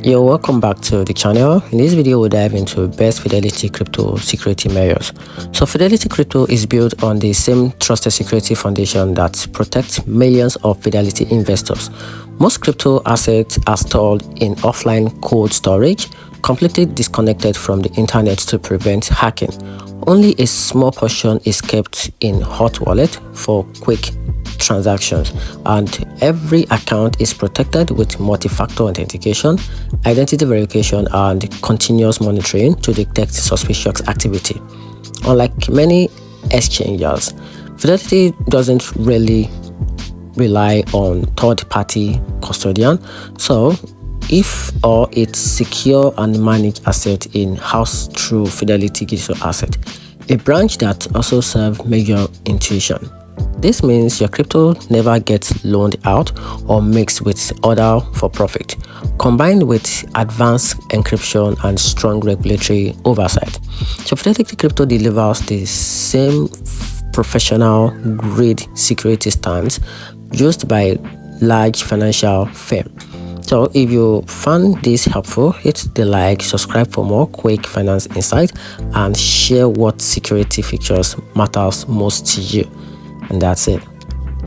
Yo, welcome back to the channel. In this video, we'll dive into best Fidelity Crypto security measures. So Fidelity Crypto is built on the same trusted security foundation that protects millions of Fidelity investors. Most crypto assets are stored in offline cold storage, completely disconnected from the internet to prevent hacking. Only a small portion is kept in hot wallet for quick transactions, and every account is protected with multi-factor authentication, identity verification, and continuous monitoring to detect suspicious activity. Unlike many exchanges, Fidelity doesn't really rely on third-party custodian, so it's secure and manage asset in-house through Fidelity Digital Asset, a branch that also serves major institutions. This means your crypto never gets loaned out or mixed with other for profit, combined with advanced encryption and strong regulatory oversight. So Fidelity Crypto delivers the same professional grade security standards used by large financial firms. So if you found this helpful, hit the like, subscribe for more quick finance insight, and share what security features matters most to you. And that's it.